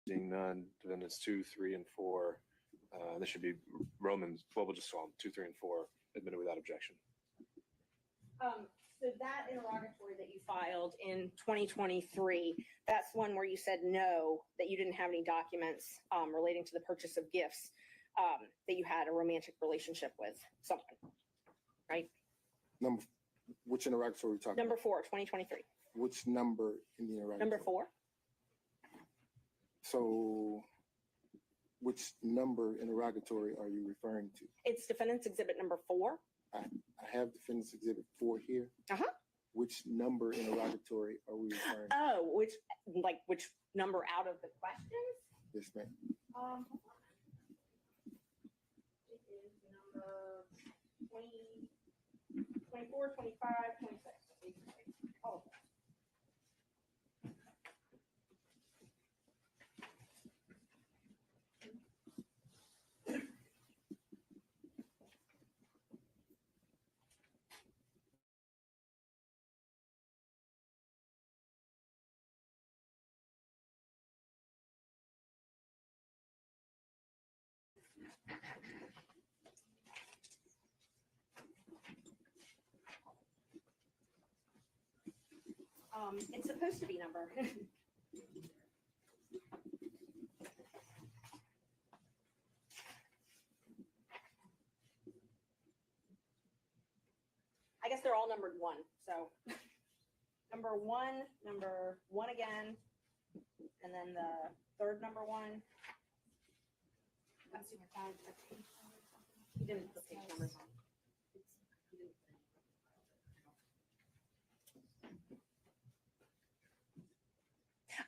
Seeing none, defendants 2, 3, and 4. This should be Romans. Well, we'll just call them 2, 3, and 4 admitted without objection. So that interrogatory that you filed in 2023, that's one where you said no, that you didn't have any documents relating to the purchase of gifts, that you had a romantic relationship with someone, right? Which interrogatory are we talking Number about? 4, 2023. Which number in the interrogatory? Number 4. So which number interrogatory are you referring to? It's defendant's exhibit number 4. I have defendant's exhibit 4 here. Uh-huh. Which number interrogatory are we referring to? Oh, which number out of the questions? Yes, ma'am. It is number 20, 24, 25, 26. All of them. It's supposed to be number. I guess they're all numbered 1. So number 1 again, and then the third number 1. He didn't put page numbers on.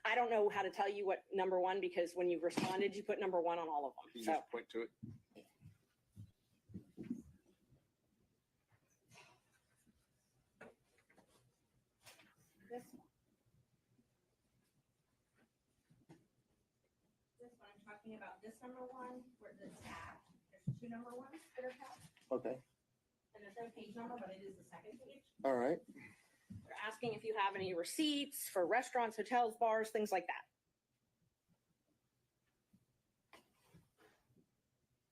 I don't know how to tell you what number 1, because when you responded, you put number 1 on all of them. You So just point to it. this one I'm talking about, this number 1, where it's tabbed. There's 2 number 1s that are tabbed, Okay. and there's no page number, but it is the second page. All right. They're asking if you have any receipts for restaurants, hotels, bars, things like that.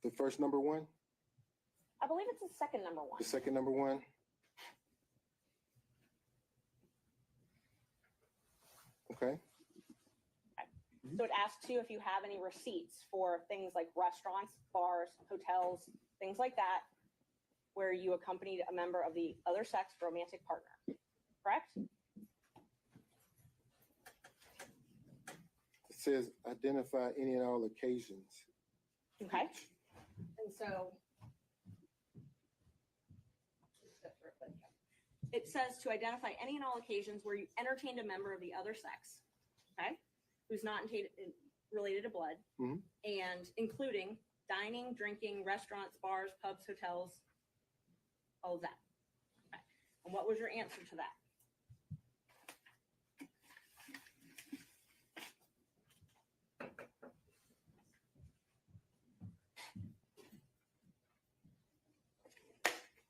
The first number 1? I believe it's the second number 1. The second number 1? Okay. So it asks you if you have any receipts for things like restaurants, bars, hotels, things like that, where you accompanied a member of the other sex romantic partner. Correct? It says identify any and all occasions. Okay. And so it says to identify any and all occasions where you entertained a member of the other sex, okay, who's not related to blood, Mhm. and including dining, drinking, restaurants, bars, pubs, hotels, all of that. Okay. And what was your answer to that?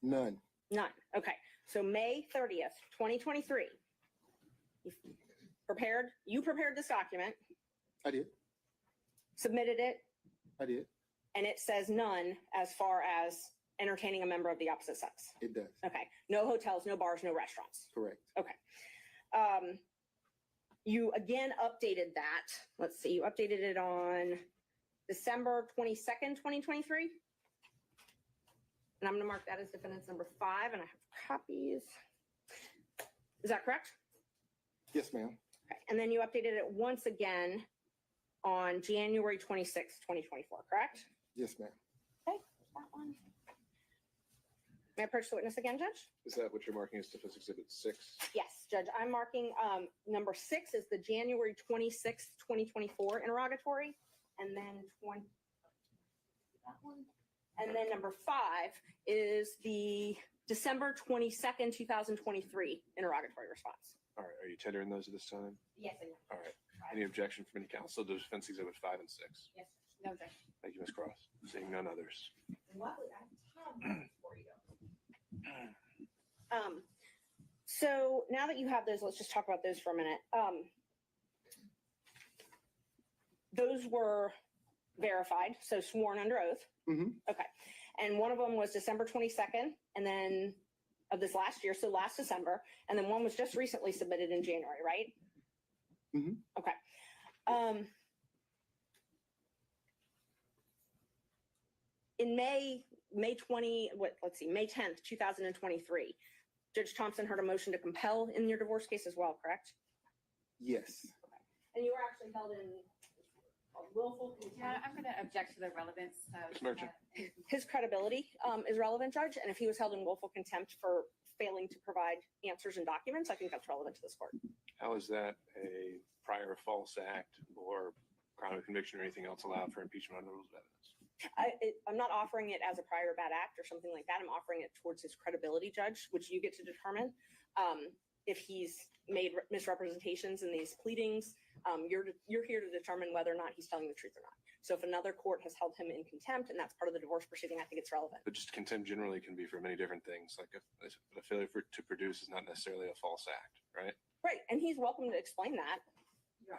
None. None. Okay. So May 30th, 2023, you prepared this document, I did. submitted it, I did. and it says none as far as entertaining a member of the opposite sex. It does. Okay. No hotels, no bars, no restaurants. Correct. You again updated that. Let's see. You updated it on December 22nd, 2023. And I'm going to mark that as defendant's number 5, and I have copies. Is that correct? Yes, ma'am. Okay. And then you updated it once again on January 26th, 2024, correct? Yes, ma'am. Okay, that one. May I approach the witness again, Judge? Is that what you're marking as defense exhibit 6? Yes, Judge. I'm marking number 6 is the January 26th, 2024 interrogatory, and then that one. And then number 5 is the December 22nd, 2023 interrogatory response. All right. Are you tendering those at this time? Yes, I know. All right. Any objection from any counsel to defense exhibit 5 and 6? Yes, no objection. Thank you, Ms. Cross. Seeing none others. Luckily, I have time for you. So now that you have those, let's just talk about those for a minute. those were verified, so sworn under oath. Mhm. Okay. And one of them was December 22nd, and then of this last year, so last December, and then one was just recently submitted in January, right? Mhm. Okay. In May 10th, 2023, Judge Thompson heard a motion to compel in your divorce case as well, correct? Yes. And you were actually held in willful contempt. Yeah, I'm going to object to the relevance of Ms. Merchant. His credibility is relevant, Judge, and if he was held in willful contempt for failing to provide answers and documents, I think that's relevant to this court. How is that a prior false act or crime of conviction or anything else allowed for impeachment under the rules of evidence? I'm not offering it as a prior bad act or something like that. I'm offering it towards his credibility, Judge, which you get to determine. If he's made misrepresentations in these pleadings, you're here to determine whether or not he's telling the truth or not. So if another court has held him in contempt and that's part of the divorce proceeding, I think it's relevant. But just contempt generally can be for many different things. Like a failure to produce is not necessarily a false act, right? Right, and he's welcome to explain that.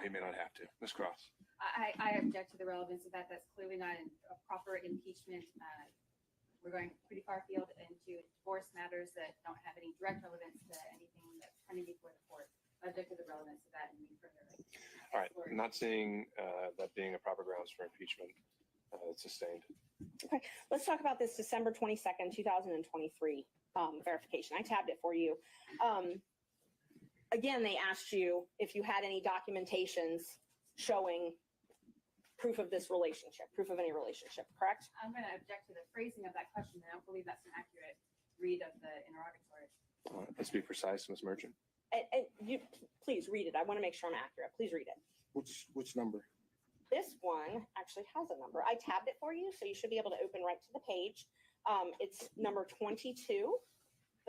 He may not have to. Ms. Cross. I object to the relevance of that. That's clearly not a proper impeachment. We're going pretty far afield into divorce matters that don't have any direct relevance to anything that's pending before the court. I object to the relevance of that and we further. All right, I'm not seeing that being a proper grounds for impeachment. It's sustained. Okay, let's talk about this December 22nd, 2023 verification. I tabbed it for you. Again, they asked you if you had any documentations showing proof of this relationship, proof of any relationship, correct? I'm going to object to the phrasing of that question. I don't believe that's an accurate read of the interrogatory. Let's be precise, Ms. Merchant. And you please read it. I want to make sure I'm accurate. Please read it. Which number? This one actually has a number. I tabbed it for you, so you should be able to open right to the page. It's number 22.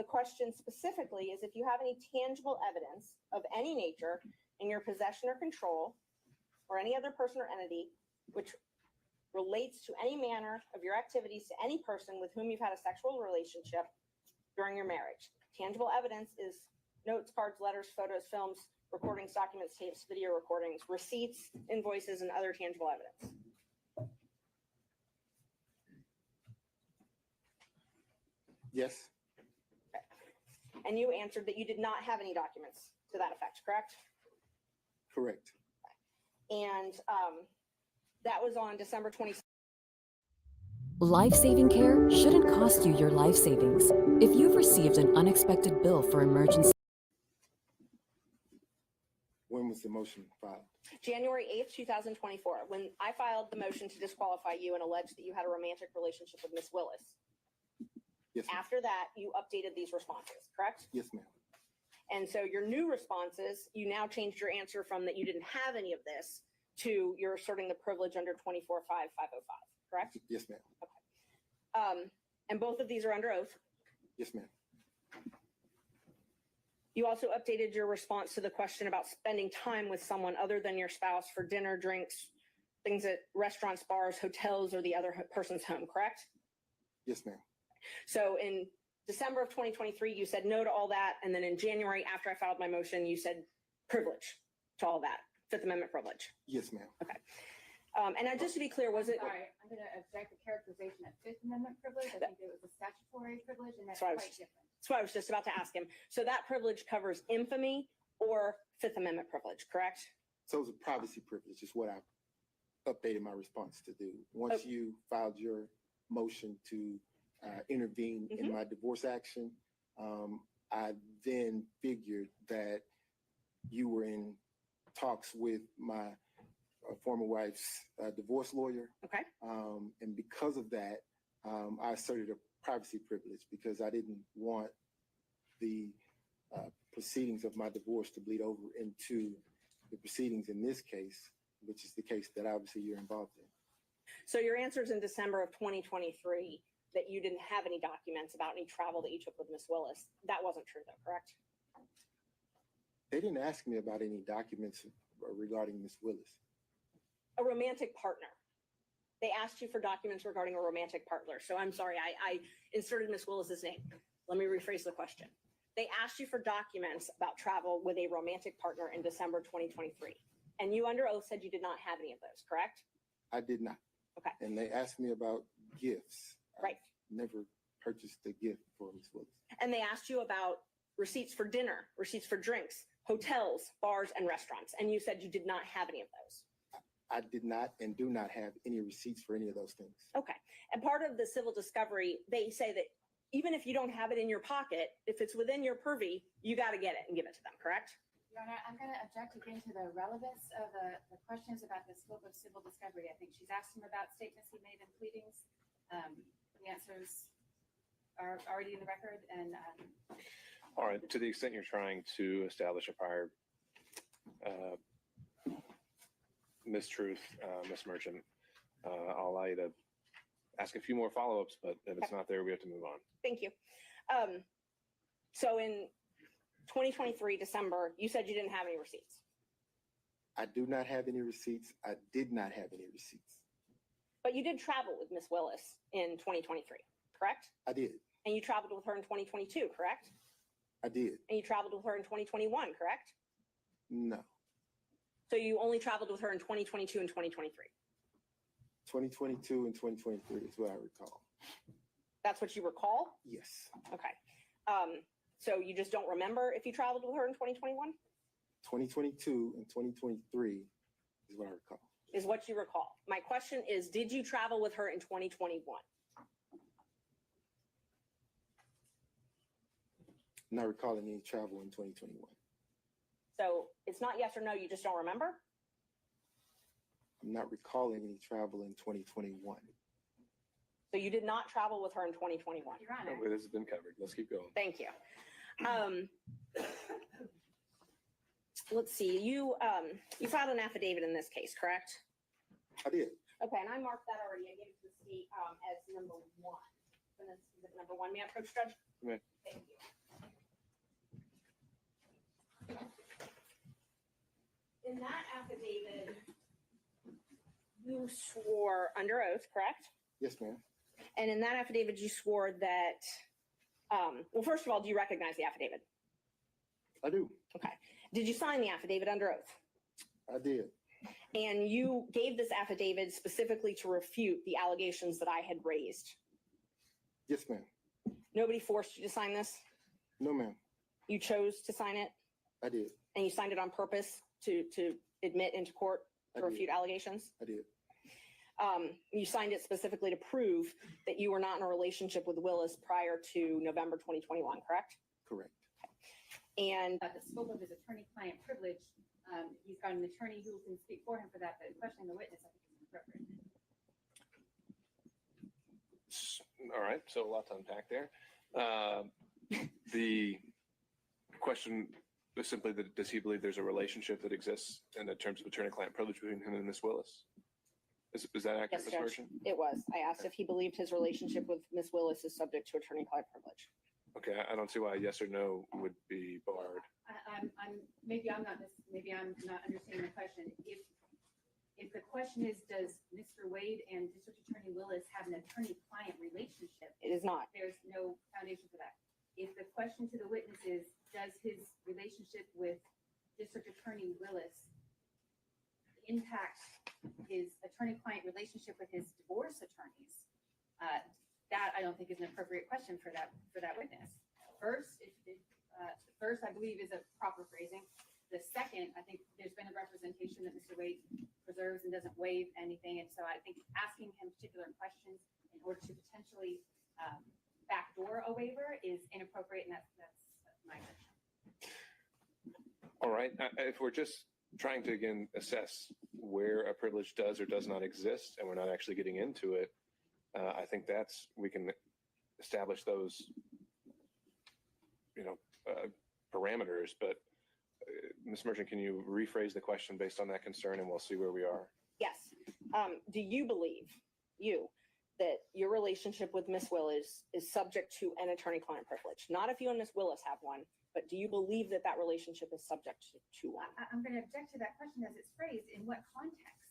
The question specifically is if you have any tangible evidence of any nature in your possession or control or any other person or entity which relates to any manner of your activities to any person with whom you've had a sexual relationship during your marriage. Tangible evidence is notes, cards, letters, photos, films, recordings, documents, tapes, video recordings, receipts, invoices, and other tangible evidence. Yes. And you answered that you did not have any documents to that effect, correct? Correct. And that was on December 26th. Life-saving care shouldn't cost you your life savings. If you've received an unexpected bill for emergency. When was the motion filed? January 8th, 2024, when I filed the motion to disqualify you and alleged that you had a romantic relationship with Miss Willis. Yes, ma'am. After that, you updated these responses, correct? Yes, ma'am. And so your new responses, you now changed your answer from that you didn't have any of this to you're asserting the privilege under 24-5-505, correct? Yes, ma'am. And both of these are under oath. Yes, ma'am. You also updated your response to the question about spending time with someone other than your spouse for dinner, drinks, things at restaurants, bars, hotels, or the other person's home, correct? Yes, ma'am. So in December of 2023, you said no to all that. And then in January, after I filed my motion, you said privilege to all that, Fifth Amendment privilege. Yes, ma'am. And just to be clear, was it? Sorry, I'm going to object to characterization of Fifth Amendment privilege. I think it was a statutory privilege, and that's That's what I quite was- different. That's what I was just about to ask him. So that privilege covers infamy or Fifth Amendment privilege, correct? So it's a privacy privilege is what I updated my response to do. Once you filed your motion to intervene in my divorce action, I then figured that you were in talks with my former wife's divorce lawyer. Okay. And because of that, I asserted a privacy privilege because I didn't want the proceedings of my divorce to bleed over into the proceedings in this case, which is the case that obviously you're involved in. So your answers in December of 2023 that you didn't have any documents about any travel that you took with Miss Willis, that wasn't true though, correct? They didn't ask me about any documents regarding Miss Willis. A romantic partner. They asked you for documents regarding a romantic partner. So I'm sorry, I inserted Miss Willis's name. Let me rephrase the question. They asked you for documents about travel with a romantic partner in December 2023. And you under oath said you did not have any of those, correct? I did not. Okay. And they asked me about gifts. Right. I've never purchased a gift for Ms. Willis. And they asked you about receipts for dinner, receipts for drinks, hotels, bars, and restaurants. And you said you did not have any of those. I did not and do not have any receipts for any of those things. Okay. And part of the civil discovery, they say that even if you don't have it in your pocket, if it's within your purview, you got to get it and give it to them, correct? Your Honor, I'm going to object again to the relevance of the questions about the scope of civil discovery. I think she's asked him about statements he made in pleadings. The answers are already in the record, and All right, to the extent you're trying to establish a prior mistruth, Ms. Merchant, I'll allow you to ask a few more follow-ups, but if it's not there, we have to move on. Thank you. So in 2023, December, you said you didn't have any receipts, I do not have any receipts. I did not have any receipts. but you did travel with Miss Willis in 2023, correct? I did. And you traveled with her in 2022, correct? I did. And you traveled with her in 2021, correct? No. So you only traveled with her in 2022 and 2023. 2022 and 2023 is what I recall. That's what you recall? Yes. Okay. So you just don't remember if you traveled with her in 2021 2022 and 2023 is what I recall. is what you recall. My question is, did you travel with her in 2021? Not recalling any travel in 2021. So it's not yes or no, you just don't remember? I'm not recalling any travel in 2021. So you did not travel with her in 2021. Your Honor, Okay, this has been covered. Let's keep going. Thank you. Let's see, you filed an affidavit in this case, correct? I did. Okay, and I marked that already. I gave it to the state as number 1. And this is it number 1. May I approach, Judge? May. Thank you. In that affidavit, you swore under oath, correct? Yes, ma'am. And in that affidavit, you swore that, well, first of all, do you recognize the affidavit? I do. Okay. Did you sign the affidavit under oath? I did. And you gave this affidavit specifically to refute the allegations that I had raised. Yes, ma'am. Nobody forced you to sign this? No, ma'am. You chose to sign it, I did. and you signed it on purpose to admit into court to I did. refute allegations? I did. You signed it specifically to prove that you were not in a relationship with Willis prior to November 2021, correct? Correct. And about the scope of his attorney-client privilege, he's got an attorney who can speak for him for that, but questioning the witness, I think is inappropriate. All right, so a lot to unpack there. The question is simply that does he believe there's a relationship that exists in the terms of attorney-client privilege between him and Ms. Willis? Is that accurate, yes, Ms. Judge, Merchant? it was. I asked if he believed his relationship with Ms. Willis is subject to attorney-client privilege. Okay, I don't see why a yes or no would be barred. Maybe I'm not understanding the question. If the question is, does Mr. Wade and District Attorney Willis have an attorney-client relationship? It is not. There's no foundation for that. If the question to the witness is, does his relationship with District Attorney Willis impact his attorney-client relationship with his divorce attorneys? That I don't think is an appropriate question for that witness. First, first I believe is a proper phrasing. The second, I think there's been a representation that Mr. Wade preserves and doesn't waive anything, and so I think asking him particular questions in order to potentially backdoor a waiver is inappropriate, and that's my question. All right, if we're just trying to, again, assess where a privilege does or does not exist, and we're not actually getting into it, I think we can establish those, parameters. But Ms. Merchant, can you rephrase the question based on that concern, and we'll see where we are? Yes. Do you believe, that your relationship with Ms. Willis is subject to an attorney-client privilege? Not if you and Ms. Willis have one, but do you believe that that relationship is subject to one? I'm going to object to that question as it's phrased. In what context?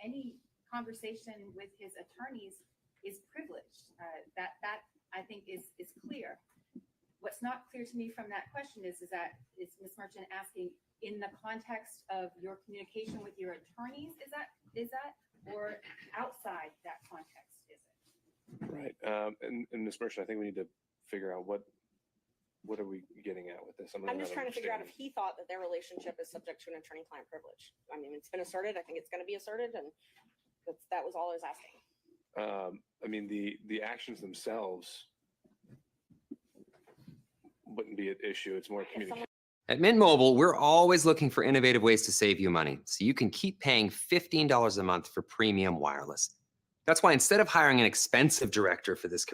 Any conversation with his attorneys is privileged. That I think is clear. What's not clear to me from that question is Ms. Merchant asking, in the context of your communication with your attorneys, is that, or outside that context, is it? Right. And Ms. Merchant, I think we need to figure out what are we getting at with this? I'm really just not trying to figure out if understanding. he thought that their relationship is subject to an attorney-client privilege. I mean, it's been asserted. I think it's going to be asserted, and that was all I was asking. I mean, the actions themselves wouldn't be an issue. It's more If communication. someone At Mint Mobile, we're always looking for innovative ways to save you money so you can keep paying $15 a month for premium wireless. That's why instead of hiring an expensive director for this